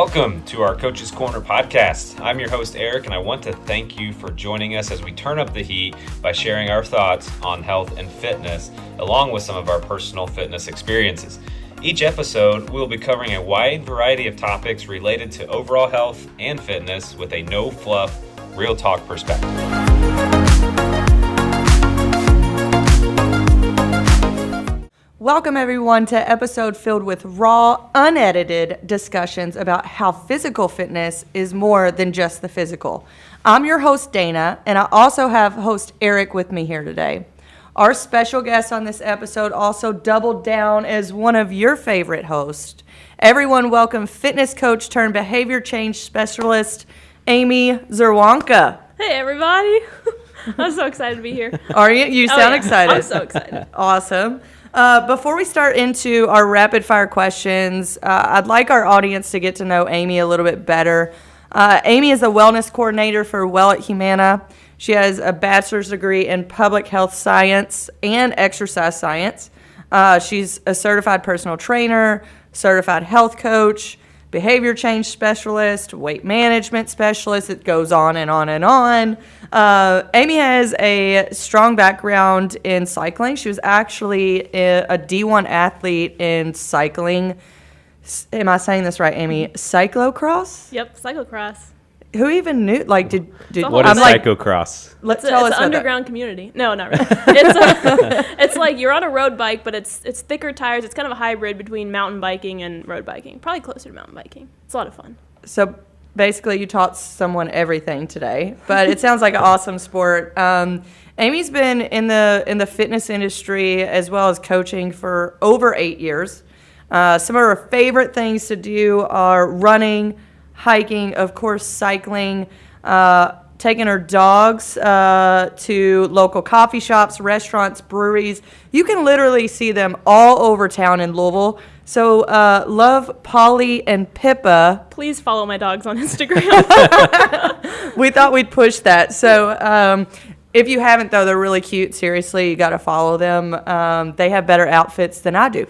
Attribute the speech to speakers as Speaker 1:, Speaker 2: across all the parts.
Speaker 1: Welcome to our Coach's Corner podcast. I'm your host, Eric, and I want to thank you for joining us as we turn up the heat by sharing our thoughts on health and fitness, along with some of our personal fitness experiences. Each episode, we'll be covering a wide variety of topics related to overall health and fitness with a no-fluff, real talk perspective.
Speaker 2: Welcome everyone to episode filled with raw, unedited discussions about how physical fitness is more than just the physical. I'm your host, Dana, and I also have host Eric with me here today. Our special guest on this episode also doubled down as one of your favorite hosts. Everyone welcome fitness coach turned behavior change specialist, Amy Zerwanka.
Speaker 3: Hey everybody. I'm so excited to be here.
Speaker 2: Are you? You sound excited.
Speaker 3: I'm so excited.
Speaker 2: Awesome. Before we start into our rapid fire questions, I'd like our audience to get to know Amy a little bit better. Amy is a wellness coordinator for Well at Humana. She has a bachelor's degree in public health science and exercise science. She's a certified personal trainer, certified health coach, behavior change specialist, weight management specialist. It goes on and on and on. Amy has a strong background in cycling. She was actually a D1 athlete in cycling. Am I saying this right, Amy? Cyclocross?
Speaker 3: Yep, cyclocross.
Speaker 2: Who even knew? Like, did
Speaker 4: what is cyclocross?
Speaker 2: Let's
Speaker 3: It's
Speaker 2: tell us
Speaker 3: an
Speaker 2: what
Speaker 3: underground community. No, not really. It's like you're on a road bike, but it's thicker tires. It's kind of a hybrid between mountain biking and road biking. Probably closer to mountain biking. It's a lot of fun.
Speaker 2: So basically, you taught someone everything today, but it sounds like an awesome sport. Amy's been in the fitness industry as well as coaching for over 8 years. Some of her favorite things to do are running, hiking, of course, cycling, taking her dogs to local coffee shops, restaurants, breweries. You can literally see them all over town in Louisville. So love Polly and Pippa.
Speaker 3: Please follow my dogs on Instagram.
Speaker 2: We thought we'd push that. So if you haven't, though, they're really cute. Seriously, you got to follow them. They have better outfits than I do.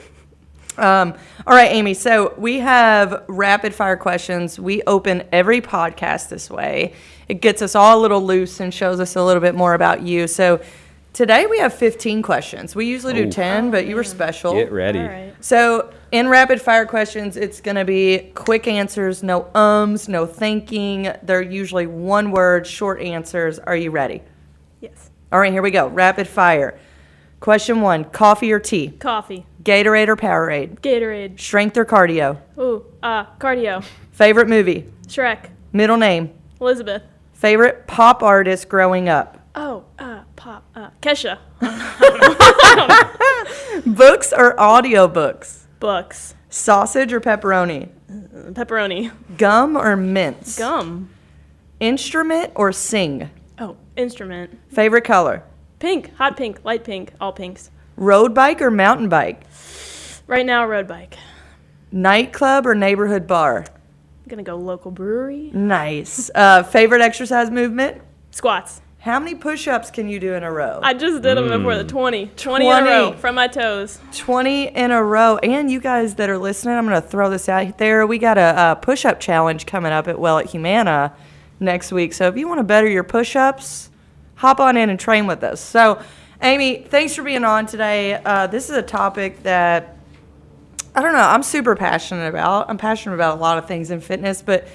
Speaker 2: All right, Amy, so we have rapid fire questions. We open every podcast this way. It gets us all a little loose and shows us a little bit more about you. So today we have 15 questions. We usually do 10, but you were special.
Speaker 4: Get ready.
Speaker 3: All right.
Speaker 2: So in rapid fire questions, it's going to be quick answers, no no thinking. They're usually one word, short answers. Are you ready?
Speaker 3: Yes.
Speaker 2: All right, here we go. Rapid fire. Question 1, coffee or tea?
Speaker 3: Coffee.
Speaker 2: Gatorade or Powerade?
Speaker 3: Gatorade.
Speaker 2: Strength or cardio?
Speaker 3: Cardio.
Speaker 2: Favorite movie?
Speaker 3: Shrek.
Speaker 2: Middle name?
Speaker 3: Elizabeth.
Speaker 2: Favorite pop artist growing up?
Speaker 3: Pop. Kesha.
Speaker 2: Books or audiobooks?
Speaker 3: Books.
Speaker 2: Sausage or pepperoni?
Speaker 3: Pepperoni.
Speaker 2: Gum or mints?
Speaker 3: Gum.
Speaker 2: Instrument or sing?
Speaker 3: Instrument.
Speaker 2: Favorite color?
Speaker 3: Pink. Hot pink. Light pink. All pinks.
Speaker 2: Road bike or mountain bike?
Speaker 3: Right now, road bike.
Speaker 2: Nightclub or neighborhood bar?
Speaker 3: I'm gonna go local brewery.
Speaker 2: Nice. Favorite exercise movement?
Speaker 3: Squats.
Speaker 2: How many push-ups can you do in a row?
Speaker 3: I just did them before the 20 in a row from my toes.
Speaker 2: 20 in a row. And you guys that are listening, I'm going to throw this out there. We got a push-up challenge coming up at Well at Humana next week. So if you want to better your push-ups, hop on in and train with us. So, Amy, thanks for being on today. This is a topic that, I don't know, I'm super passionate about. I'm passionate about a lot of things in fitness, but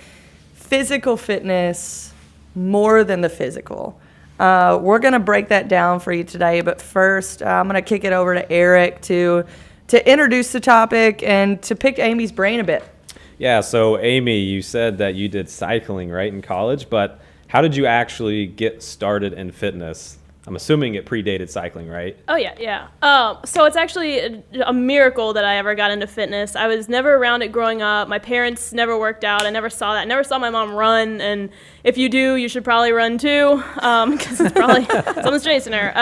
Speaker 2: physical fitness more than the physical. We're going to break that down for you today, but first I'm going to kick it over to Eric to introduce the topic and to pick Amy's brain a bit.
Speaker 4: Yeah, so Amy, you said that you did cycling, right, in college, but how did you actually get started in fitness? I'm assuming it predated cycling, right?
Speaker 3: Oh, yeah. So it's actually a miracle that I ever got into fitness. I was never around it growing up. My parents never worked out. I never saw that. I never saw my mom run. And if you do, you should probably run too, because it's probably someone's chasing her.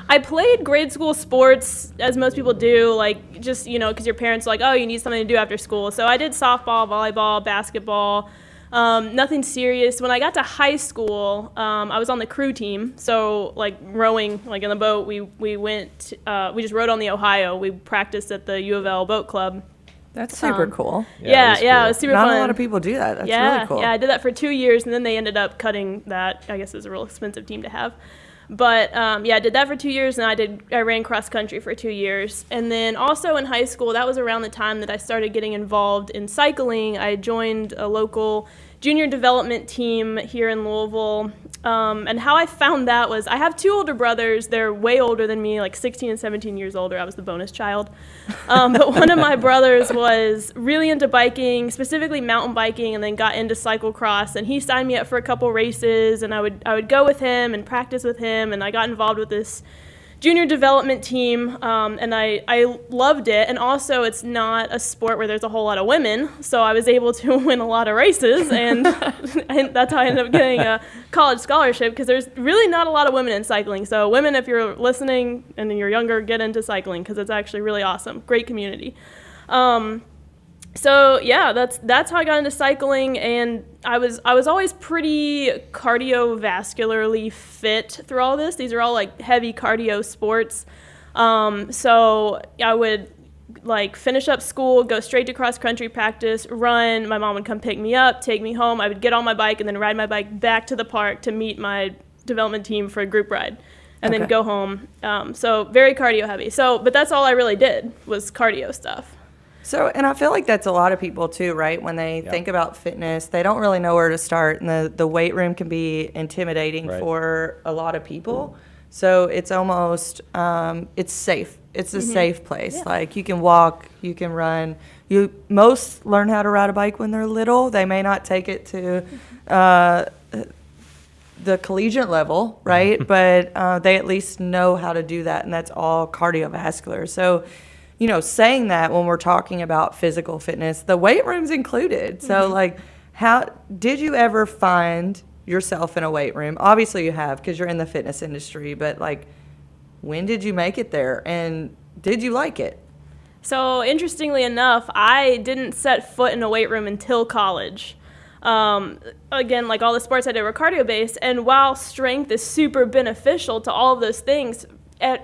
Speaker 3: I played grade school sports, as most people do, like just, because your parents are like, oh, you need something to do after school. So I did softball, volleyball, basketball. Nothing serious. When I got to high school, I was on the crew team. So like rowing, like in the boat, we just rowed on the Ohio. We practiced at the U of L boat club.
Speaker 2: That's super cool.
Speaker 3: Yeah,
Speaker 4: that is
Speaker 3: it
Speaker 4: cool.
Speaker 3: was super
Speaker 2: Not
Speaker 3: fun.
Speaker 2: a lot of people do that. That's
Speaker 3: yeah,
Speaker 2: really cool.
Speaker 3: Yeah, I did that for 2 years, and then they ended up cutting that. I guess it was a real expensive team to have. But I did that for 2 years, and I ran cross country for 2 years. And then also in high school, that was around the time that I started getting involved in cycling. I joined a local junior development team here in Louisville. And how I found that was I have 2 older brothers. They're way older than me, like 16 and 17 years older. I was the bonus child. But one of my brothers was really into biking, specifically mountain biking, and then got into cyclocross. And he signed me up for a couple races, and I would go with him and practice with him. And I got involved with this junior development team, and I loved it. And also, it's not a sport where there's a whole lot of women, so I was able to win a lot of races, and that's how I ended up getting a college scholarship, because there's really not a lot of women in cycling. So women, if you're listening and you're younger, get into cycling, because it's actually really awesome. Great community. So yeah, that's how I got into cycling, and I was always pretty cardiovascularly fit through all this. These are all like heavy cardio sports. So I would like finish up school, go straight to cross country practice, run. My mom would come pick me up, take me home. I would get on my bike and then ride my bike back to the park to meet my development team for a group ride, and then go home. So very cardio heavy. But that's all I really did was cardio stuff.
Speaker 2: So, and I feel like that's a lot of people too, right? When they think about fitness, they don't really know where to start, and the weight room can be intimidating for a lot of people. So it's almost, it's safe. It's a safe place. Yeah. Like you can walk, you can run. Most learn how to ride a bike when they're little. They may not take it to the collegiate level, right? But they at least know how to do that, and that's all cardiovascular. So, you know, saying that when we're talking about physical fitness, the weight room's included. So, like, how did you ever find yourself in a weight room? Obviously you have, because you're in the fitness industry, but, like, when did you make it there, and did you like it?
Speaker 3: So, interestingly enough, I didn't set foot in a weight room until college. Again, like all the sports I did were cardio-based, and while strength is super beneficial to all of those things,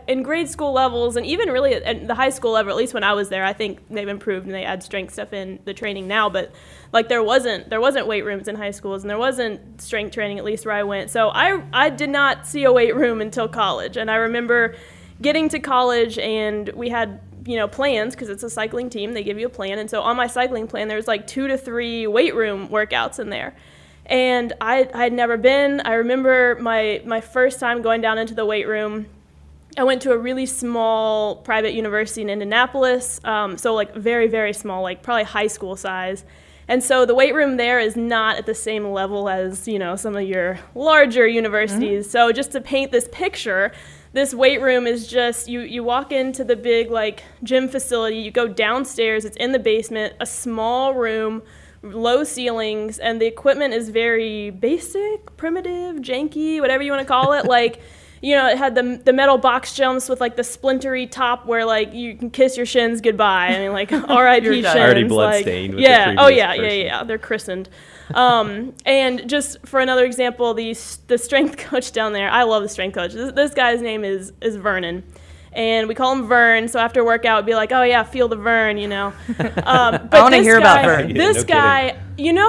Speaker 3: in grade school levels, and even really at the high school level, at least when I was there, I think they've improved and they add strength stuff in the training now. But like there wasn't weight rooms in high schools, and there wasn't strength training, at least where I went. So I did not see a weight room until college. And I remember getting to college, and we had plans, because it's a cycling team. They give you a plan, and so on my cycling plan, there's like 2 to 3 weight room workouts in there. And I had never been. I remember my first time going down into the weight room. I went to a really small private university in Indianapolis, so like very, very small, like probably high school size. And so the weight room there is not at the same level as, some of your larger universities. Mm-hmm. So just to paint this picture, this weight room is just, you walk into the big like gym facility, you go downstairs, it's in the basement, a small room, low ceilings, and the equipment is very basic, primitive, janky, whatever you want to call it. Like, it had the metal box jumps with like the splintery top where like you can kiss your shins goodbye. I mean, like R.I.P. shins.
Speaker 4: Already bloodstained. With
Speaker 3: yeah.
Speaker 4: The
Speaker 3: Oh yeah.
Speaker 4: person.
Speaker 3: Yeah. They're christened. And just for another example, the strength coach down there. I love the strength coach. This guy's name is Vernon. And we call him Vern, so after workout, we'd be like, oh, yeah, feel the Vern, But
Speaker 2: I want to hear about Vern.
Speaker 3: This guy,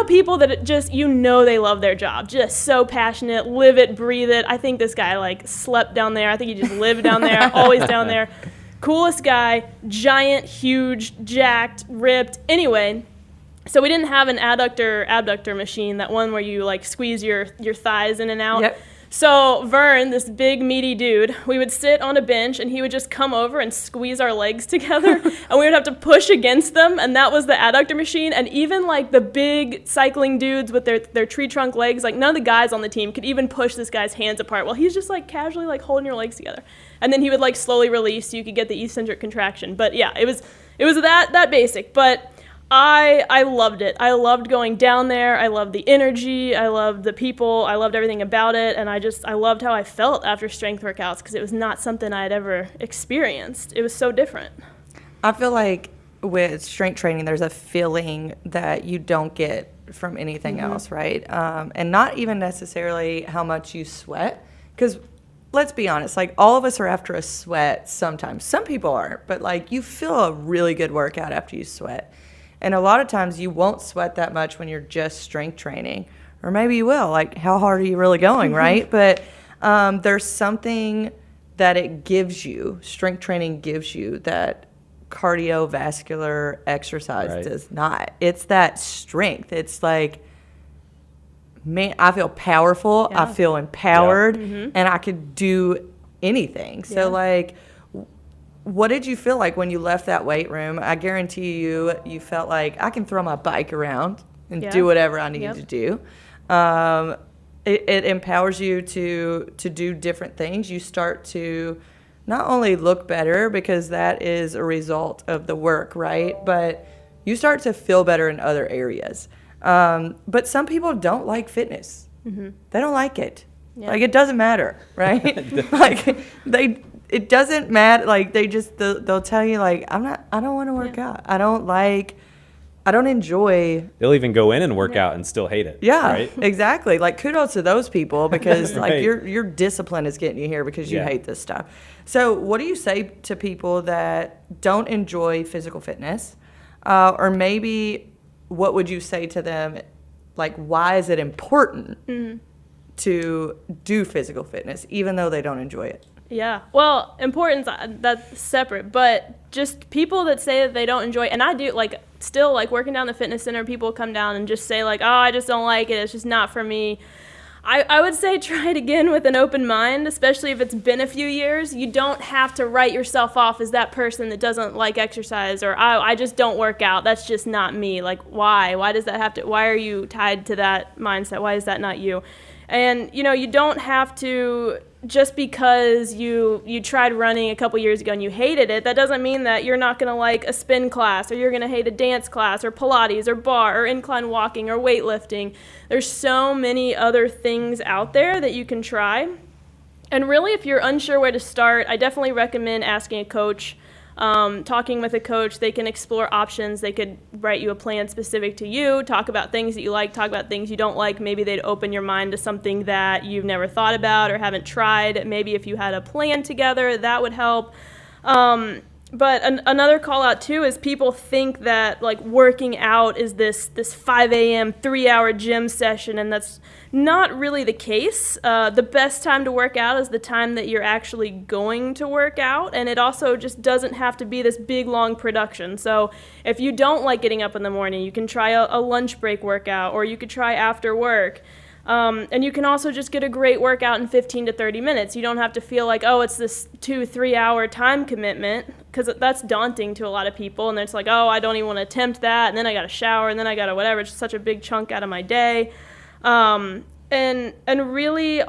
Speaker 3: people that just, they love their job. Just so passionate, live it, breathe it. I think this guy, like, slept down there. I think he just lived down there, always down there. Coolest guy, giant, huge, jacked, ripped. Anyway, so we didn't have an abductor machine, that one where you, like, squeeze your thighs in and out.
Speaker 2: Yep.
Speaker 3: So Vern, this big meaty dude, we would sit on a bench and he would just come over and squeeze our legs together and we would have to push against them, and that was the adductor machine. And even like the big cycling dudes with their tree trunk legs, like none of the guys on the team could even push this guy's hands apart while he's just like casually like holding your legs together. And then he would like slowly release so you could get the eccentric contraction. But yeah, it was that basic. But I loved it. I loved going down there. I loved the energy. I loved the people. I loved everything about it. And I loved how I felt after strength workouts, because it was not something I had ever experienced. It was so different.
Speaker 2: I feel like with strength training, there's a feeling that you don't get from anything else, right? And not even necessarily how much you sweat, because let's be honest, like all of us are after a sweat sometimes. Some people aren't, but like you feel a really good workout after you sweat. And a lot of times you won't sweat that much when you're just strength training. Or maybe you will. Like, how hard are you really going, right? But there's something that it gives you, strength training gives you, that cardiovascular exercise does not. It's that strength. It's like, man, I feel powerful. I feel empowered. And I could do anything. So, like, what did you feel like when you left that weight room? I guarantee you felt like, I can throw my bike around and do whatever I need to do. It empowers you to do different things. You start to not only look better, because that is a result of the work, right? But you start to feel better in other areas. But some people don't like fitness. They don't like it. Like, it doesn't matter, right? Like, it doesn't matter. Like, they'll tell you, like, I don't want to work out. I don't enjoy.
Speaker 4: They'll even go in and work out and still hate it.
Speaker 2: Yeah,
Speaker 4: right?
Speaker 2: Exactly. Like, kudos to those people, because like your discipline is getting you here because you hate this stuff. So what do you say to people that don't enjoy physical fitness? Or maybe what would you say to them? Like, why is it important to do physical fitness, even though they don't enjoy it?
Speaker 3: Yeah. Well, importance, that's separate. But just people that say that they don't enjoy it, and I do, like, still, like, working down the fitness center, people come down and just say, like, oh, I just don't like it. It's just not for me. I would say try it again with an open mind, especially if it's been a few years. You don't have to write yourself off as that person that doesn't like exercise, or I just don't work out. That's just not me. Like, why? Why does that have to? Why are you tied to that mindset? Why is that not you? And, you know, you don't have to, just because you tried running a couple years ago and you hated it, that doesn't mean that you're not going to like a spin class, or you're going to hate a dance class, or Pilates, or bar, or incline walking, or weightlifting. There's so many other things out there that you can try. And really, if you're unsure where to start, I definitely recommend asking a coach. Talking with a coach, they can explore options. They could write you a plan specific to you, talk about things that you like, talk about things you don't like. Maybe they'd open your mind to something that you've never thought about or haven't tried. Maybe if you had a plan together, that would help. But another call out too is people think that, like, working out is this 5 a.m. 3-hour gym session, and that's not really the case. The best time to work out is the time that you're actually going to work out, and it also just doesn't have to be this big, long production. So if you don't like getting up in the morning, you can try a lunch break workout, or you could try after work. And you can also just get a great workout in 15 to 30 minutes. You don't have to feel like, oh, it's this 2-3 hour time commitment, because that's daunting to a lot of people. And it's like, oh, I don't even want to attempt that. And then I got to shower, and then I got to whatever. It's such a big chunk out of my day. And really,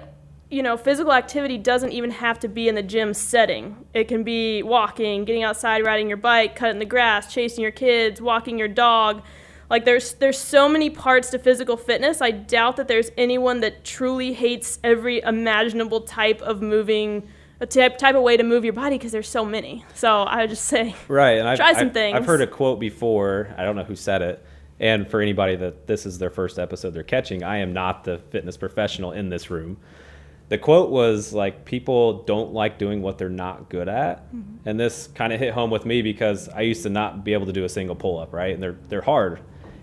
Speaker 3: you know, physical activity doesn't even have to be in the gym setting. It can be walking, getting outside, riding your bike, cutting the grass, chasing your kids, walking your dog. Like, there's so many parts to physical fitness. I doubt that there's anyone that truly hates every imaginable type of moving, a type of way to move your body, because there's so many. So I would just say,
Speaker 4: right, and
Speaker 3: try some things.
Speaker 4: I've heard a quote before. I don't know who said it. And for anybody that this is their first episode they're catching, I am not the fitness professional in this room. The quote was, like, people don't like doing what they're not good at. And this kind of hit home with me, because I used to not be able to do a single pull-up, right? And they're hard.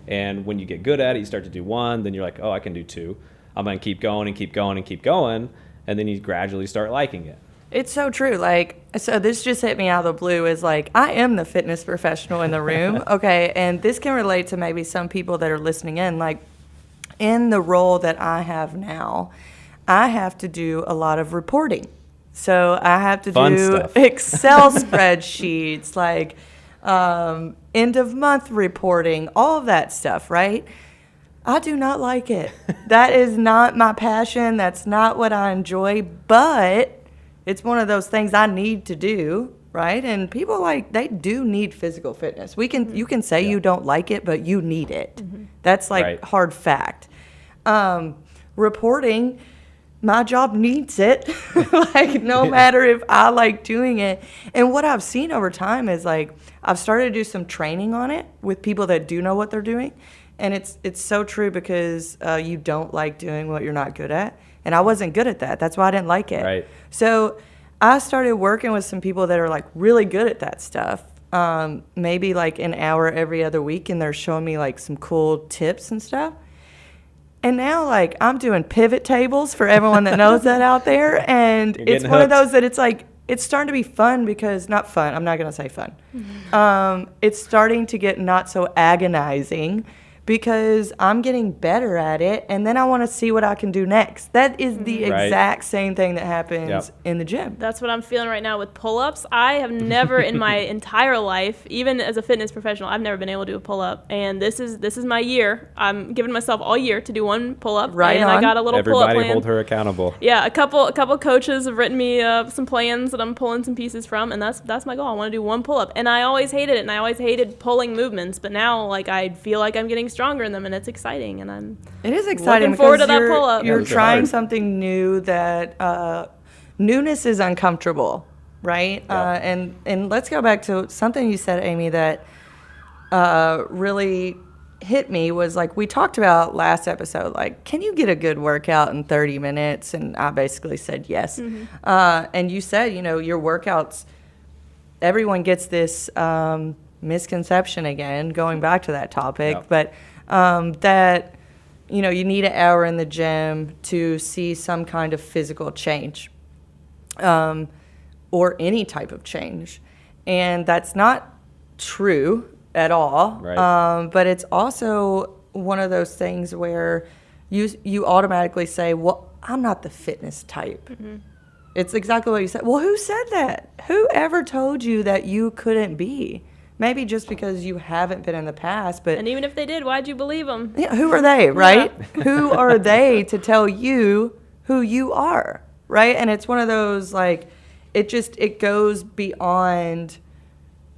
Speaker 4: And when you get good at it, you start to do one, then you're like, oh, I can do two. I'm going to keep going and keep going and keep going. And then you gradually start liking it.
Speaker 2: It's so true. Like, so this just hit me out of the blue, is like, I am the fitness professional in the room. Okay. And this can relate to maybe some people that are listening in. Like, in the role that I have now, I have to do a lot of reporting. So I have to do Excel spreadsheets, like, end of month reporting, all of that stuff, right? I do not like it. That is not my passion. That's not what I enjoy, but it's one of those things I need to do, right? And people, like, they do need physical fitness. You can say you don't like it, but you need it. That's like hard fact. Reporting, my job needs it, like, no matter if I like doing it. And what I've seen over time is, like, I've started to do some training on it with people that do know what they're doing. And it's so true, because you don't like doing what you're not good at. And I wasn't good at that. That's why I didn't like it.
Speaker 4: Right.
Speaker 2: So I started working with some people that are, like, really good at that stuff. maybe like an hour every other week, and they're showing me like some cool tips and stuff. And now, like, I'm doing pivot tables for everyone that knows that out there. And it's one of those that it's like, it's starting to be fun because, not fun, I'm not going to say fun. It's starting to get not so agonizing because I'm getting better at it, and then I want to see what I can do next. That is the exact same thing that happens in the gym.
Speaker 3: That's what I'm feeling right now with pull-ups. I have never in my entire life, even as a fitness professional, I've never been able to do a pull-up. And this is my year. I'm giving myself all year to do one pull-up.
Speaker 2: Right
Speaker 3: and
Speaker 2: on.
Speaker 3: I got a little pull-up plan.
Speaker 4: Everybody hold her accountable.
Speaker 3: Yeah, a couple coaches have written me some plans that I'm pulling some pieces from, and that's my goal. I want to do one pull-up. And I always hated it, and I always hated pulling movements. But now, like, I feel like I'm getting stronger in them, and it's exciting, and
Speaker 2: it is exciting
Speaker 3: looking forward to
Speaker 2: because
Speaker 3: that pull-up.
Speaker 2: You're trying something new that newness is uncomfortable, right? And let's go back to something you said, Amy, that really hit me was like we talked about last episode, like, can you get a good workout in 30 minutes? And I basically said yes. And you said, your workouts, everyone gets this misconception again, going back to that topic, but that, you need an hour in the gym to see some kind of physical change or any type of change. And that's not true at all.
Speaker 4: Right.
Speaker 2: But it's also one of those things where you automatically say, well, I'm not the fitness type. It's exactly what you said. Well, who said that? Who ever told you that you couldn't be? Maybe just because you haven't been in the past, but...
Speaker 3: And even if they did, why'd you believe them?
Speaker 2: Yeah, who are they, right? Who are they to tell you who you are, right? And it's one of those, like, it goes beyond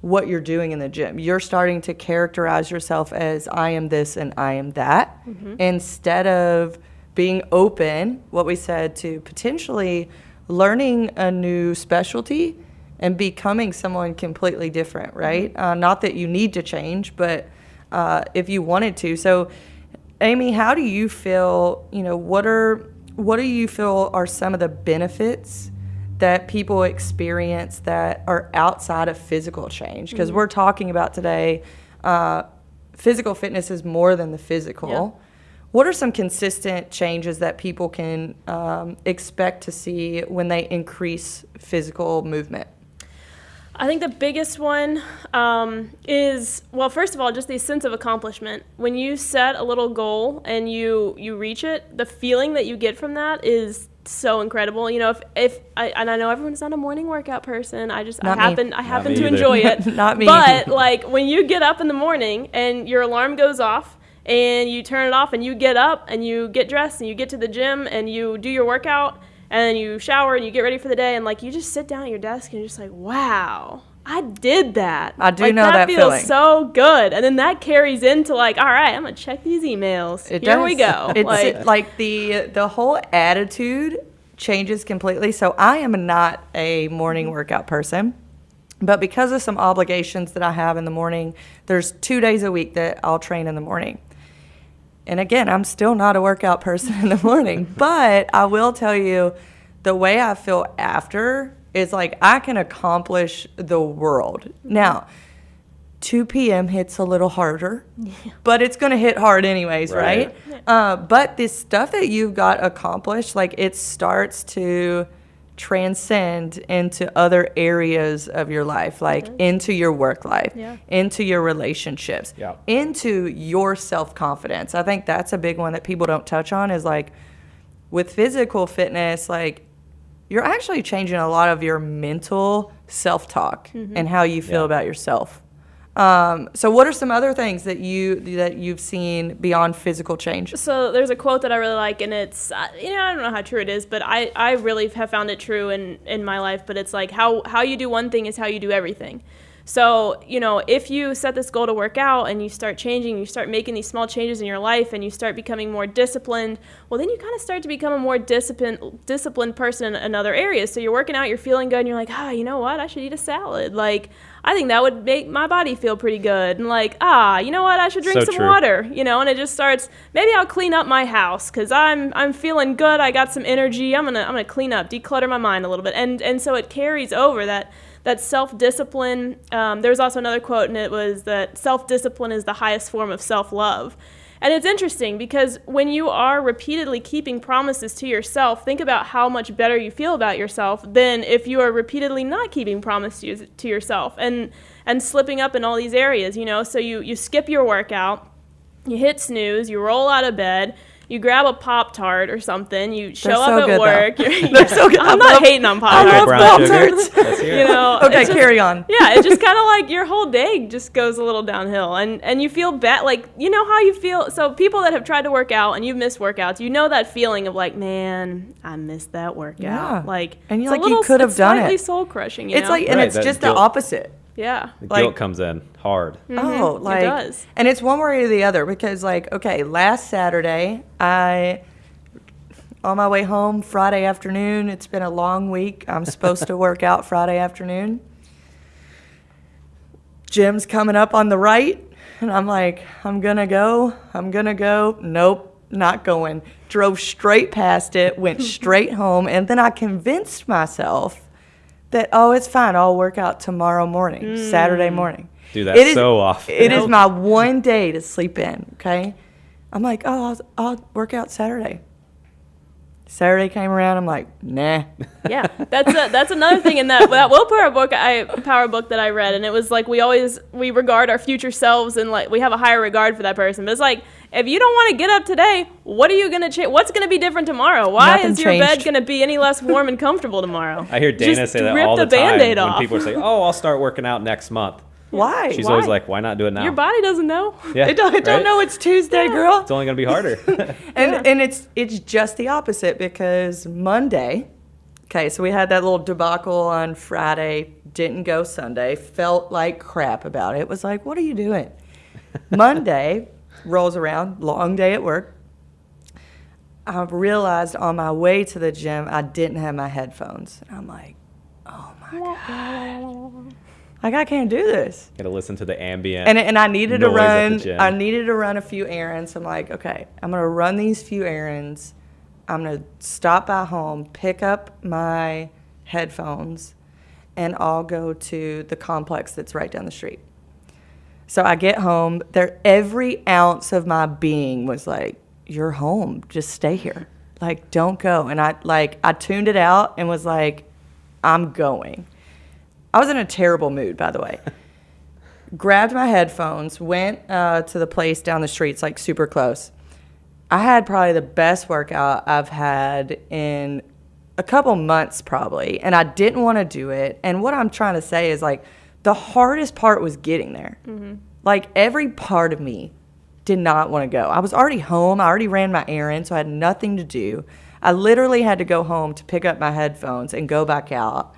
Speaker 2: what you're doing in the gym. You're starting to characterize yourself as, I am this and I am that, instead of being open, what we said, to potentially learning a new specialty and becoming someone completely different, right? Not that you need to change, but if you wanted to. So, Amy, how do you feel, what do you feel are some of the benefits that people experience that are outside of physical change? Because we're talking about today, physical fitness is more than the physical.
Speaker 3: Yeah.
Speaker 2: What are some consistent changes that people can expect to see when they increase physical movement?
Speaker 3: I think the biggest one is, well, first of all, just the sense of accomplishment. When you set a little goal and you reach it, the feeling that you get from that is so incredible. If I know everyone's not a morning workout person. I happen to enjoy it.
Speaker 2: Not me.
Speaker 3: But like when you get up in the morning and your alarm goes off and you turn it off and you get up and you get dressed and you get to the gym and you do your workout, and then you shower and you get ready for the day, and like you just sit down at your desk and you're just like, wow, I did that.
Speaker 2: I do know that feeling.
Speaker 3: That feels so good. And then that carries into like, all right, I'm gonna check these emails. Here we go.
Speaker 2: It's like the whole attitude changes completely. So I am not a morning workout person, but because of some obligations that I have in the morning, there's 2 days a week that I'll train in the morning. And again, I'm still not a workout person in the morning, but I will tell you the way I feel after is like I can accomplish the world. Now, 2 p.m. hits a little harder, but it's going to hit hard anyways, right? But this stuff that you've got accomplished, like it starts to transcend into other areas of your life, like into your work life, into your relationships, into your self-confidence. I think that's a big one that people don't touch on is like with physical fitness, like you're actually changing a lot of your mental self-talk and how you feel about yourself. So what are some other things that you've seen beyond physical change?
Speaker 3: So there's a quote that I really like, and it's, I don't know how true it is, but I really have found it true in my life, but it's like how you do one thing is how you do everything. So, if you set this goal to work out and you start changing, you start making these small changes in your life and you start becoming more disciplined, well, then you kind of start to become a more disciplined person in other areas. So you're working out, you're feeling good, and you're like, you know what? I should eat a salad. Like, I think that would make my body feel pretty good. And like, you know what? I should drink some water, and it just starts, maybe I'll clean up my house because I'm feeling good. I got some energy. I'm going to clean up, declutter my mind a little bit. And so it carries over that that self-discipline, there was also another quote, and it was that self-discipline is the highest form of self-love. And it's interesting because when you are repeatedly keeping promises to yourself, think about how much better you feel about yourself than if you are repeatedly not keeping promises to yourself and slipping up in all these areas, you know. So you skip your workout, you hit snooze, you roll out of bed, you grab a Pop-Tart or something, you show up at work.
Speaker 2: They're so good.
Speaker 3: I'm not hating on Pop-Tarts.
Speaker 2: Pop-Tarts.
Speaker 3: You know,
Speaker 2: Okay, carry on.
Speaker 3: Yeah, it just kind of like your whole day just goes a little downhill, and you feel bad. Like, you know how you feel. So people that have tried to work out and you've missed workouts, you know that feeling of like, man, I missed that workout.
Speaker 2: Yeah.
Speaker 3: Like,
Speaker 2: and you're
Speaker 3: it's
Speaker 2: like, you could have done
Speaker 3: slightly
Speaker 2: it.
Speaker 3: soul crushing.
Speaker 2: It's like, and
Speaker 4: Right,
Speaker 2: it's
Speaker 4: that
Speaker 2: just the
Speaker 4: guilt.
Speaker 2: opposite.
Speaker 3: yeah.
Speaker 4: The
Speaker 2: Like-
Speaker 4: guilt comes in hard.
Speaker 2: Oh, like,
Speaker 3: it does.
Speaker 2: And it's one way or the other because, like, okay, last Saturday, on my way home Friday afternoon, it's been a long week. I'm supposed to work out Friday afternoon. Gym's coming up on the right, and I'm like, I'm gonna go. Nope, not going. Drove straight past it, went straight home, and then I convinced myself that, oh, it's fine. I'll work out tomorrow morning, Saturday morning.
Speaker 4: Do that
Speaker 2: It is-
Speaker 4: so often.
Speaker 2: It is my one day to sleep in, okay? I'm like, oh, I'll work out Saturday. Saturday came around, I'm like, nah.
Speaker 3: Yeah, that's another thing in that willpower book that I read, and it was like we regard our future selves and like we have a higher regard for that person. But it's like, if you don't want to get up today, what are you gonna change? What's gonna be different tomorrow? Why
Speaker 2: Nothing
Speaker 3: is your
Speaker 2: changed.
Speaker 3: bed gonna be any less warm and comfortable tomorrow?
Speaker 4: I hear Dana
Speaker 3: Just
Speaker 4: say that
Speaker 3: rip
Speaker 4: all the time
Speaker 3: Band-Aid
Speaker 4: when
Speaker 3: off.
Speaker 4: people are saying, "Oh, I'll start working out next month."
Speaker 2: Why?
Speaker 4: She's
Speaker 3: Why?
Speaker 4: always like, "Why not do it now?"
Speaker 3: Your body doesn't know.
Speaker 4: Yeah,
Speaker 2: I don't
Speaker 4: right?
Speaker 2: know it's Tuesday, girl.
Speaker 4: It's only gonna be harder.
Speaker 2: And it's just the opposite because Monday, okay, so we had that little debacle on Friday, didn't go Sunday, felt like crap about it. It was like, what are you doing? Monday rolls around, long day at work. I realized on my way to the gym I didn't have my headphones. And I'm like, oh my God. Like, I can't do this.
Speaker 4: Got to listen to the ambient.
Speaker 2: And I needed to
Speaker 4: noise at the
Speaker 2: run.
Speaker 4: gym.
Speaker 2: I needed to run a few errands. I'm like, okay, I'm gonna run these few errands. I'm gonna stop by home, pick up my headphones, and I'll go to the complex that's right down the street. So I get home. Every ounce of my being was like, "You're home. Just stay here. Like, don't go." And I tuned it out and was like, "I'm going." I was in a terrible mood, by the way. Grabbed my headphones, went to the place down the street. It's like super close. I had probably the best workout I've had in a couple months probably, and I didn't want to do it. And what I'm trying to say is, like, the hardest part was getting there. Mm-hmm. Like, every part of me did not want to go. I was already home. I already ran my errand, so I had nothing to do. I literally had to go home to pick up my headphones and go back out.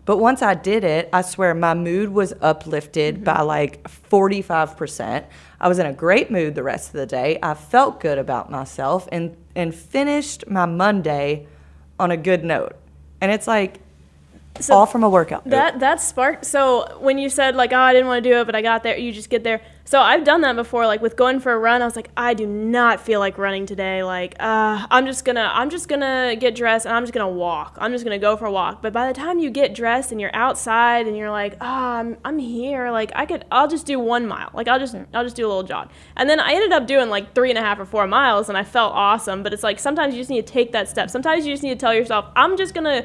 Speaker 2: But once I did it, I swear my mood was uplifted by like 45%. I was in a great mood the rest of the day. I felt good about myself and finished my Monday on a good note. And it's like, all from a workout.
Speaker 3: That sparked. So when you said like, oh, I didn't want to do it, but I got there, you just get there. So I've done that before. Like with going for a run, I was like, I do not feel like running today. Like, I'm just gonna get dressed and I'm just gonna walk. I'm just gonna go for a walk. But by the time you get dressed and you're outside and you're like, I'm here. Like I'll just do 1 mile. Like I'll just do a little jog. And then I ended up doing like 3.5 or 4 miles, and I felt awesome. But it's like sometimes you just need to take that step. Sometimes you just need to tell yourself, I'm just gonna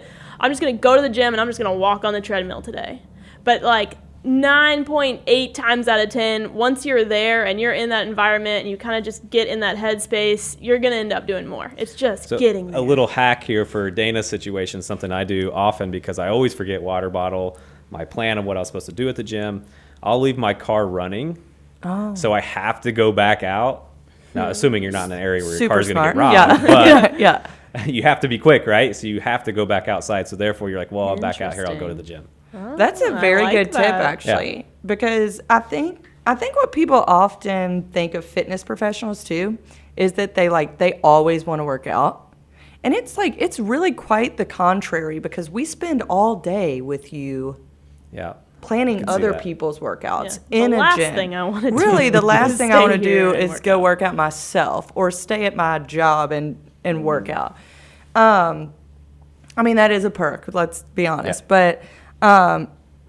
Speaker 3: go to the gym and I'm just gonna walk on the treadmill today. But like 9.8 times out of 10, once you're there and you're in that environment and you kind of just get in that headspace, you're gonna end up doing more. It's just getting there.
Speaker 4: A little hack here for Dana's situation, something I do often because I always forget water bottle, my plan of what I was supposed to do at the gym. I'll leave my car running, so I have to go back out. Now, assuming you're not in an area where your car's going to get robbed, but
Speaker 2: yeah.
Speaker 4: you have to be quick, right? So you have to go back outside. So therefore, you're like, well, I'm back out here. I'll go to the gym.
Speaker 2: That's a very
Speaker 3: like
Speaker 2: good tip,
Speaker 3: that.
Speaker 2: actually, because I think what people often think of fitness professionals too is that they always want to work out, and it's really quite the contrary because we spend all day with you.
Speaker 4: Yeah.
Speaker 2: Planning
Speaker 4: see
Speaker 2: other
Speaker 4: that.
Speaker 2: people's workouts
Speaker 3: Yeah.
Speaker 2: in
Speaker 3: The
Speaker 2: a
Speaker 3: last
Speaker 2: gym.
Speaker 3: thing I wanna do
Speaker 2: Really, the last
Speaker 3: is
Speaker 2: thing I want to
Speaker 3: stay here
Speaker 2: do
Speaker 3: and
Speaker 2: is
Speaker 3: work
Speaker 2: go
Speaker 3: out.
Speaker 2: work out myself or stay at my job and work out. I mean, that is a perk, let's be honest.
Speaker 4: Yeah.
Speaker 2: But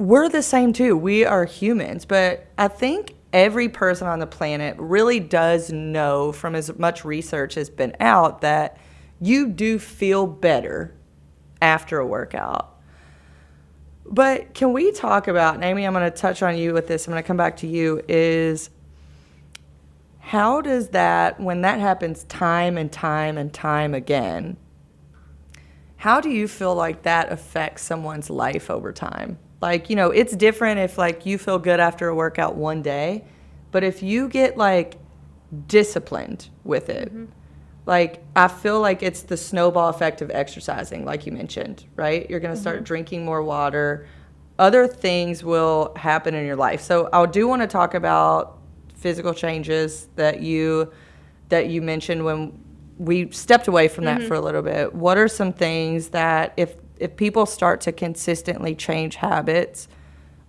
Speaker 2: we're the same too. We are humans, but I think every person on the planet really does know from as much research has been out that you do feel better after a workout. But can we talk about, and Amy, I'm going to touch on you with this, I'm going to come back to you, is how does that, when that happens time and time and time again, how do you feel like that affects someone's life over time? Like, it's different if, like, you feel good after a workout one day, but if you get, like, disciplined with it, like, I feel like it's the snowball effect of exercising, like you mentioned, right? You're going to start drinking more water. Other things will happen in your life. So I do want to talk about physical changes that you mentioned when we stepped away from that for a little bit. What are some things that if people start to consistently change habits,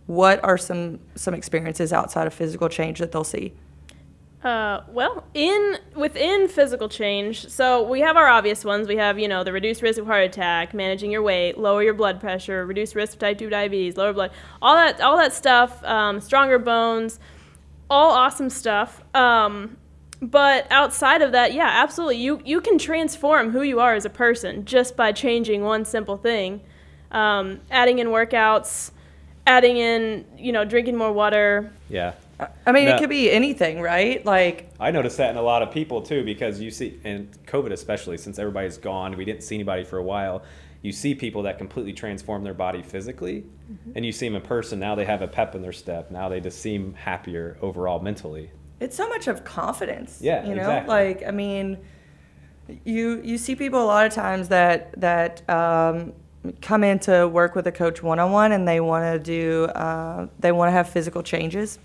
Speaker 2: what are some experiences outside of physical change that they'll see?
Speaker 3: Well, within physical change, so we have our obvious ones. We have, the reduced risk of heart attack, managing your weight, lower your blood pressure, reduced risk of type 2 diabetes, lower blood, all that stuff, stronger bones, all awesome stuff. But outside of that, yeah, absolutely. You can transform who you are as a person just by changing one simple thing. Adding in workouts, adding in, drinking more water.
Speaker 4: Yeah.
Speaker 2: I mean, it could be anything, right? Like,
Speaker 4: I noticed that in a lot of people too, because you see, and COVID especially, since everybody's gone, we didn't see anybody for a while. You see people that completely transform their body physically, and you see them in person. Now they have a pep in their step. Now they just seem happier overall mentally.
Speaker 2: it's so much of confidence.
Speaker 4: Yeah,
Speaker 2: you know,
Speaker 4: exactly.
Speaker 2: like, I mean, you see people a lot of times that come in to work with a coach one-on-one, and they want to have physical changes.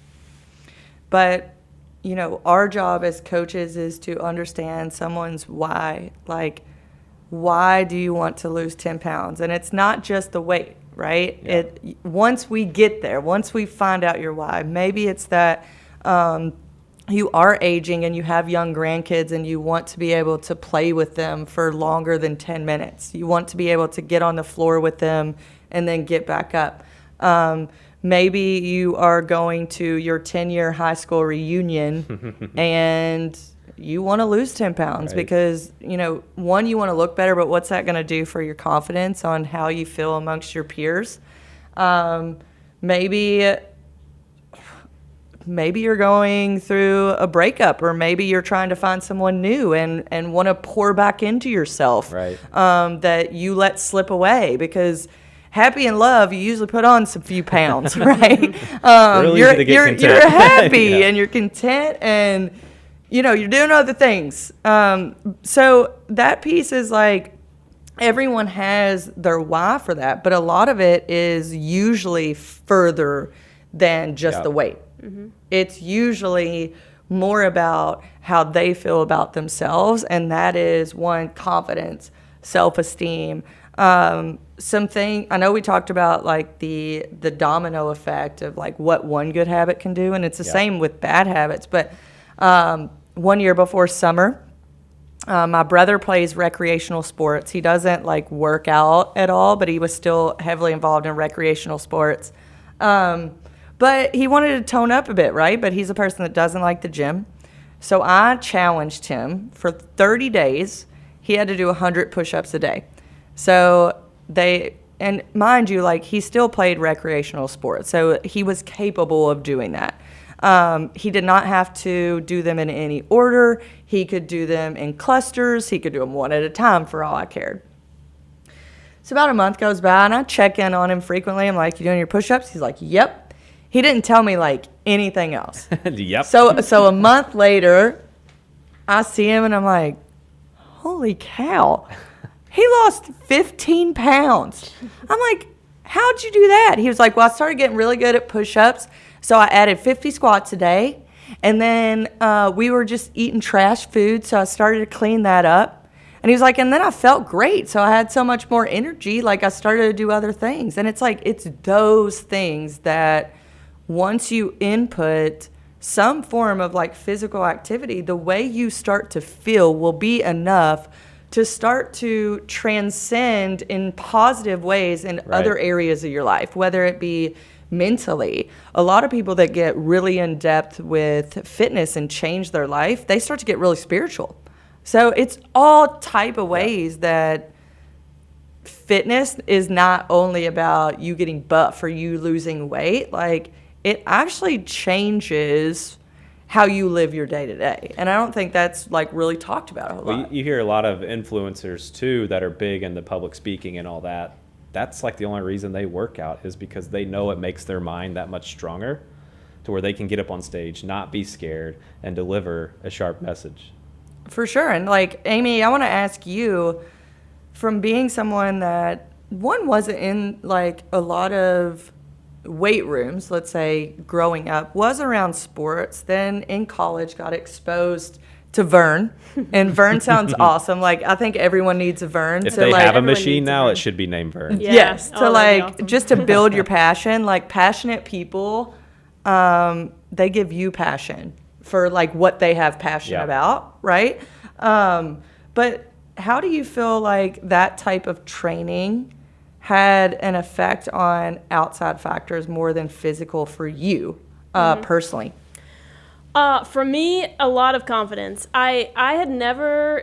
Speaker 2: But, you know, our job as coaches is to understand someone's why. Like, why do you want to lose 10 pounds? And it's not just the weight, right?
Speaker 4: Yeah.
Speaker 2: Once we get there, once we find out your why, maybe it's that you are aging and you have young grandkids and you want to be able to play with them for longer than 10 minutes. You want to be able to get on the floor with them and then get back up. Maybe you are going to your 10-year high school reunion and you want to lose 10 pounds
Speaker 4: Right.
Speaker 2: because, you know, one, you want to look better, but what's that going to do for your confidence on how you feel amongst your peers? Maybe you're going through a breakup, or maybe you're trying to find someone new and want to pour back into yourself,
Speaker 4: Right.
Speaker 2: that you let slip away because happy in love, you usually put on some few pounds, right?
Speaker 4: Real easy to get content.
Speaker 2: You're happy
Speaker 4: Yeah.
Speaker 2: and you're content and, you know, you're doing other things. So that piece is like, everyone has their why for that, but a lot of it is usually further than just
Speaker 4: Yeah.
Speaker 2: the weight. It's usually more about how they feel about themselves, and that is one, confidence, self-esteem. Something I know we talked about, like the domino effect of like what one good habit can do, and it's the
Speaker 4: Yeah.
Speaker 2: same with bad habits. But 1 year before summer, my brother plays recreational sports. He doesn't like work out at all, but he was still heavily involved in recreational sports. But he wanted to tone up a bit, right? But he's a person that doesn't like the gym. So I challenged him for 30 days. He had to do 100 push-ups a day. So and mind you, like, he still played recreational sports. So he was capable of doing that. He did not have to do them in any order. He could do them in clusters. He could do them one at a time for all I cared. So about a month goes by, and I check in on him frequently. I'm like, you doing your push-ups? He's like, yep. He didn't tell me, like, anything else.
Speaker 4: Yep.
Speaker 2: So a month later, I see him, and I'm like, holy cow. He lost 15 pounds. I'm like, how'd you do that? He was like, well, I started getting really good at push-ups, so I added 50 squats a day. And then we were just eating trash food, so I started to clean that up. And he was like, and then I felt great, so I had so much more energy, like I started to do other things. And it's like, it's those things that once you input some form of like physical activity, the way you start to feel will be enough to start to transcend in positive ways in
Speaker 4: Right.
Speaker 2: other areas of your life, whether it be mentally. A lot of people that get really in depth with fitness and change their life, they start to get really spiritual. So it's all type of ways that fitness is not only about you getting buff or you losing weight. Like, it actually changes how you live your day to day. And I don't think that's like really talked about a whole lot.
Speaker 4: You hear a lot of influencers too that are big into public speaking and all that. That's like the only reason they work out is because they know it makes their mind that much stronger to where they can get up on stage, not be scared, and deliver a sharp message.
Speaker 2: For sure. And like, Amy, I want to ask you, from being someone that wasn't in like a lot of weight rooms, let's say growing up, was around sports, then in college got exposed to Vern, and Vern sounds awesome. Like, I think everyone needs a Vern.
Speaker 4: If
Speaker 2: to
Speaker 4: they
Speaker 2: like,
Speaker 4: have a machine now, it should be named Vern.
Speaker 3: Yeah.
Speaker 2: yes,
Speaker 3: Oh,
Speaker 2: to
Speaker 3: that'd be
Speaker 2: like
Speaker 3: awesome.
Speaker 2: just to build your passion. Like, passionate people, they give you passion for like what they have passion
Speaker 4: Yeah.
Speaker 2: about, right? But how do you feel like that type of training had an effect on outside factors more than physical for you personally?
Speaker 3: For me, a lot of confidence. I had never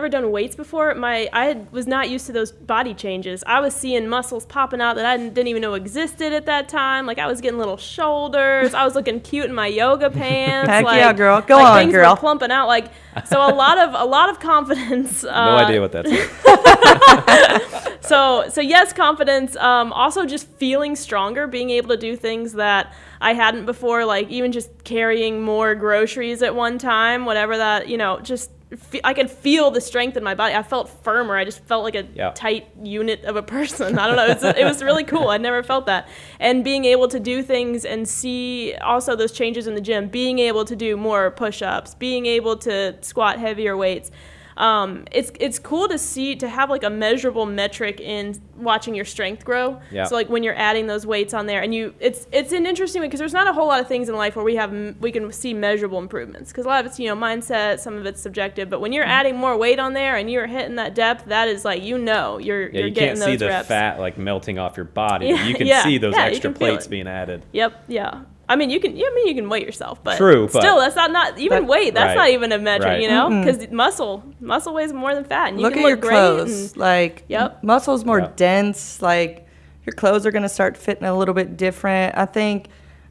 Speaker 3: done weights before, was not used to those body changes. I was seeing muscles popping out that I didn't even know existed at that time. Like, I was getting little shoulders. I was looking cute in my yoga pants.
Speaker 2: Heck
Speaker 3: like,
Speaker 2: yeah, girl. Go
Speaker 3: like
Speaker 2: on,
Speaker 3: things
Speaker 2: girl.
Speaker 3: were plumping out. Like, so a lot of confidence.
Speaker 4: No idea what that's like.
Speaker 3: So yes, confidence. Also, just feeling stronger, being able to do things that I hadn't before, like even just carrying more groceries at one time, whatever that, I could feel the strength in my body. I felt firmer. I just felt like a tight unit of a person. I don't know. It was really cool. I'd never felt that. And being able to do things and see also those changes in the gym, being able to do more push-ups, being able to squat heavier weights. It's cool to have like a measurable metric in watching your strength grow.
Speaker 4: Yeah.
Speaker 3: So like when you're adding those weights on there, and it's an interesting way because there's not a whole lot of things in life where we can see measurable improvements, because a lot of it's mindset, some of it's subjective. But when you're adding more weight on there and you're hitting that depth, that is like you're
Speaker 4: You
Speaker 3: getting
Speaker 4: can't
Speaker 3: those
Speaker 4: see the
Speaker 3: reps.
Speaker 4: fat like melting off your body.
Speaker 3: Yeah,
Speaker 4: But you can
Speaker 3: yeah,
Speaker 4: see those
Speaker 3: yeah, you
Speaker 4: extra
Speaker 3: can feel
Speaker 4: plates
Speaker 3: it.
Speaker 4: being added.
Speaker 3: Yep. Yeah. I mean, you can weigh yourself, but
Speaker 4: True, but
Speaker 3: still, that's not even weight. That's
Speaker 4: right,
Speaker 3: not even a metric,
Speaker 4: right.
Speaker 3: because muscle weighs more than fat, and you
Speaker 2: Look
Speaker 3: can
Speaker 2: at your
Speaker 3: look great.
Speaker 2: clothes. Like,
Speaker 3: Yep.
Speaker 2: muscle's more
Speaker 4: Yep.
Speaker 2: dense. Like, your clothes are going to start fitting a little bit different. I think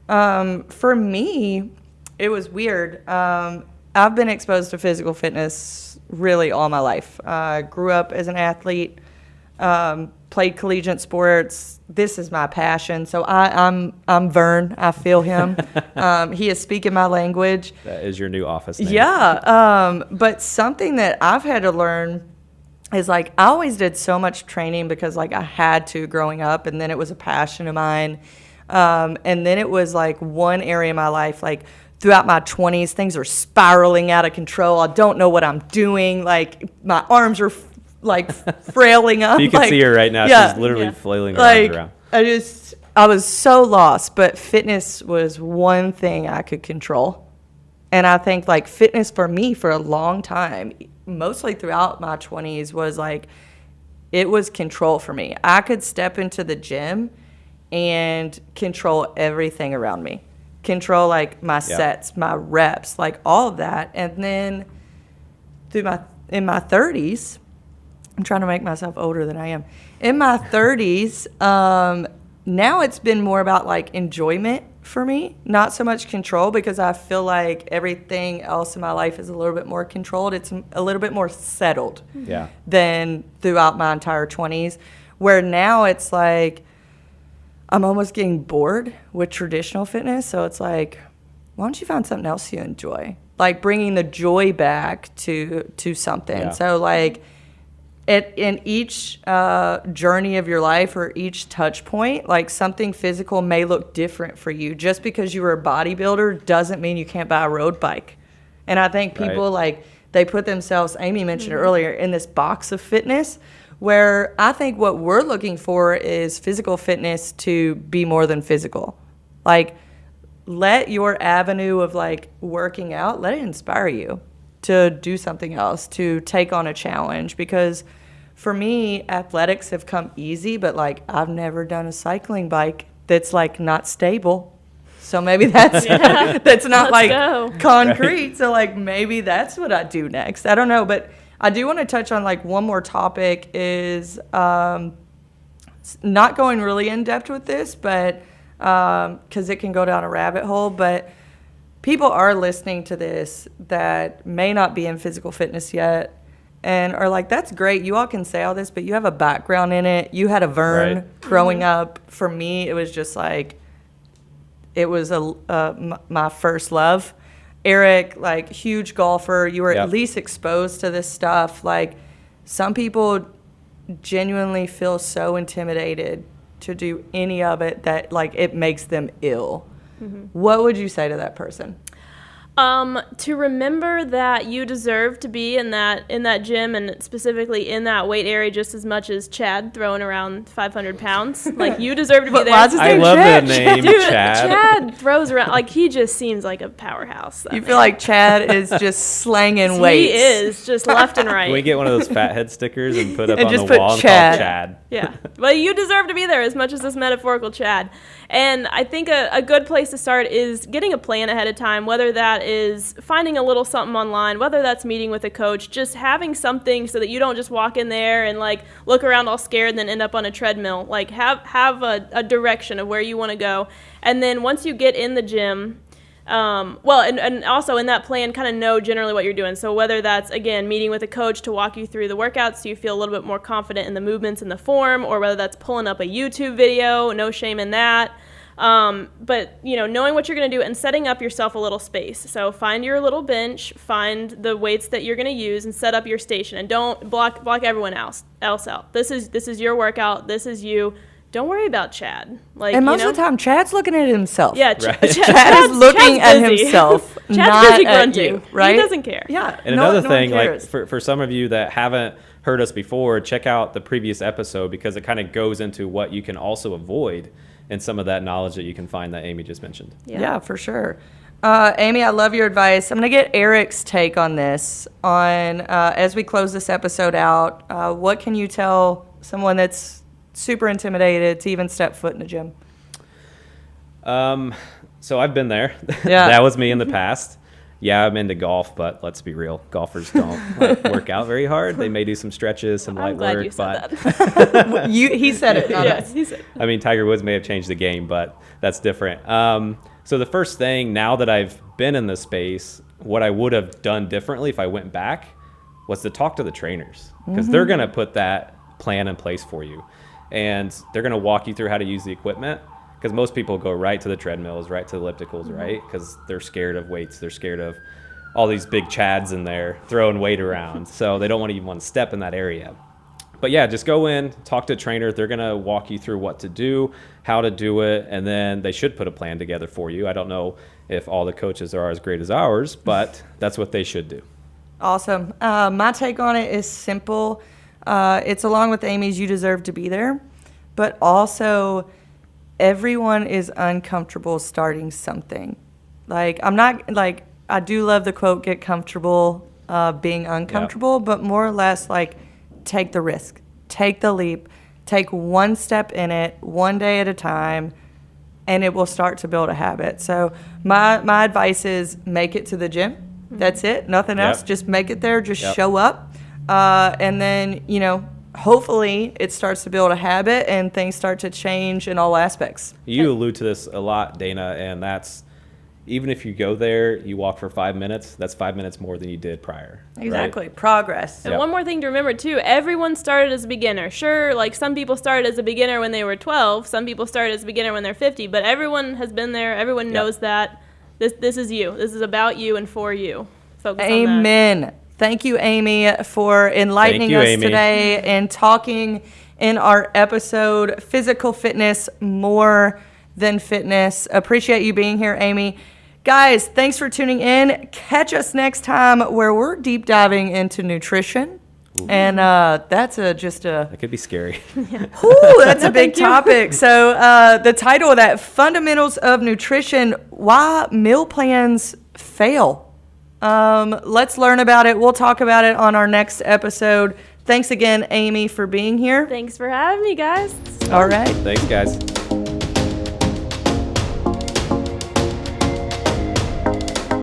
Speaker 2: for me, it was weird. I've been exposed to physical fitness really all my life. Grew up as an athlete, played collegiate sports. This is my passion. So I'm Vern. I feel him. He is speaking my language.
Speaker 4: That is your new office name.
Speaker 2: Yeah. But something that I've had to learn is like, I always did so much training because like I had to growing up, and then it was a passion of mine. And then it was like one area of my life, like throughout my 20s, things are spiraling out of control. I don't know what I'm doing. Like, my arms are like frailing up.
Speaker 4: You can
Speaker 2: like,
Speaker 4: see her right now.
Speaker 2: yeah.
Speaker 4: She's literally
Speaker 3: Yeah.
Speaker 4: flailing her arms
Speaker 2: Like,
Speaker 4: around.
Speaker 2: I was so lost, but fitness was one thing I could control. And I think like fitness for me for a long time, mostly throughout my 20s, was like, it was control for me. I could step into the gym and control everything around me. Control like my sets, my reps, like all of that. And then in my 30s, I'm trying to make myself older than I am. In my 30s, now it's been more about like enjoyment for me, not so much control, because I feel like everything else in my life is a little bit more controlled. It's a little bit more settled
Speaker 4: Yeah.
Speaker 2: than throughout my entire 20s, where now it's like I'm almost getting bored with traditional fitness. So it's like, why don't you find something else you enjoy? Like bringing the joy back to something.
Speaker 4: Yeah.
Speaker 2: So like in each journey of your life or each touch point, like something physical may look different for you. Just because you were a bodybuilder doesn't mean you can't buy a road bike. And I think people like, they put themselves, Amy mentioned it earlier, in this box of fitness, where I think what we're looking for is physical fitness to be more than physical. Like, let your avenue of like working out, let it inspire you to do something else, to take on a challenge. Because for me, athletics have come easy, but like I've never done a cycling bike that's like not stable. So maybe that's that's not like concrete. So like maybe that's what I do next. I don't know, but I do want to touch on like one more topic is not going really in depth with this, but because it can go down a rabbit hole. But people are listening to this that may not be in physical fitness yet and are like, that's great. You all can say all this, but you have a background in it. You had a Vern growing up. For me, it was just like, it was my first love. Eric, like, huge golfer. You were at least exposed to this stuff. Like, some people genuinely feel so intimidated to do any of it that, like, it makes them ill. What would you say to that person?
Speaker 3: To remember that you deserve to be in that gym and specifically in that weight area just as much as Chad throwing around 500 pounds. Like, you deserve to be there.
Speaker 4: I love the name
Speaker 3: Dude,
Speaker 4: Chad.
Speaker 3: Chad throws around, like, he just seems like a powerhouse.
Speaker 2: You feel like Chad is just slanging weights.
Speaker 3: He is, just left and right.
Speaker 4: Can we get one of those fathead stickers and put up on
Speaker 2: just
Speaker 4: the
Speaker 2: put
Speaker 4: wall
Speaker 2: Chad.
Speaker 4: and call Chad?
Speaker 3: Yeah. Well, you deserve to be there as much as this metaphorical Chad. And I think a good place to start is getting a plan ahead of time, whether that is finding a little something online, whether that's meeting with a coach, just having something so that you don't just walk in there and, like, look around all scared and then end up on a treadmill. Like, have a direction of where you want to go. And then once you get in the gym, and also in that plan, kind of know generally what you're doing. So whether that's, again, meeting with a coach to walk you through the workouts so you feel a little bit more confident in the movements and the form, or whether that's pulling up a YouTube video, no shame in that. But, you know, knowing what you're going to do and setting up yourself a little space. So find your little bench, find the weights that you're going to use, and set up your station. And don't block everyone else out. This is your workout. This is you. Don't worry about Chad. Like,
Speaker 2: and most of the time, Chad's looking at himself.
Speaker 3: Yeah,
Speaker 2: Chad is looking at himself,
Speaker 3: Chad's
Speaker 2: not
Speaker 3: busy
Speaker 2: at
Speaker 3: grunting.
Speaker 2: you, right?
Speaker 3: He doesn't care.
Speaker 2: Yeah.
Speaker 4: And
Speaker 2: no
Speaker 4: another thing,
Speaker 2: one
Speaker 4: like,
Speaker 2: cares.
Speaker 4: for some of you that haven't heard us before, check out the previous episode because it kind of goes into what you can also avoid and some of that knowledge that you can find that Amy just mentioned.
Speaker 2: Yeah, for sure. Amy, I love your advice. I'm going to get Eric's take on this. As we close this episode out, what can you tell someone that's super intimidated to even step foot in the gym?
Speaker 4: So I've been there.
Speaker 2: Yeah.
Speaker 4: That was me in the past. Yeah, I'm into golf, but let's be real. Golfers don't work out very hard. They may do some stretches, some light work.
Speaker 3: You said
Speaker 4: but
Speaker 3: that.
Speaker 2: He said it.
Speaker 3: Yes, he said.
Speaker 4: I mean, Tiger Woods may have changed the game, but that's different. So the first thing, now that I've been in this space, what I would have done differently if I went back was to talk to the trainers because they're going to put that plan in place for you. And they're going to walk you through how to use the equipment because most people go right to the treadmills, right to the ellipticals, right? Because they're scared of weights. They're scared of all these big chads in there throwing weight around. So they don't want to even want to step in that area. But yeah, just go in, talk to a trainer. They're going to walk you through what to do, how to do it, and then they should put a plan together for you. I don't know if all the coaches are as great as ours, but that's what they should do.
Speaker 2: Awesome. My take on it is simple. It's along with Amy's, you deserve to be there, but also everyone is uncomfortable starting something. Like, I do love the quote, get comfortable being uncomfortable, but more or less, like, take the risk, take the leap, take one step in it, one day at a time, and it will start to build a habit. So my advice is make it to the gym. That's it. Nothing else. Just make it there. Just show up. And then, you know, hopefully it starts to build a habit and things start to change in all aspects.
Speaker 4: You allude to this a lot, Dana, and that's even if you go there, you walk for 5 minutes, that's 5 minutes more than you did prior.
Speaker 2: Exactly.
Speaker 4: Right?
Speaker 2: Progress.
Speaker 3: And one more thing to remember, too, everyone started as a beginner. Sure, like, some people started as a beginner when they were 12. Some people started as a beginner when they're 50. But everyone has been there. Everyone knows that. This is you. This is about you and for you. Focus on that.
Speaker 2: Amen. Thank you, Amy, for enlightening us today and talking in our episode, Physical Fitness More Than Fitness. Appreciate you being here, Amy. Guys, thanks for tuning in. Catch us next time where we're deep diving into nutrition. Ooh. And that's that
Speaker 4: could be scary.
Speaker 2: That's a big topic. So the title of that, Fundamentals of Nutrition, Why Meal Plans Fail. Let's learn about it. We'll talk about it on our next episode. Thanks again, Amy, for being here.
Speaker 3: Thanks for having me, guys.
Speaker 2: All right.
Speaker 4: Thanks, guys.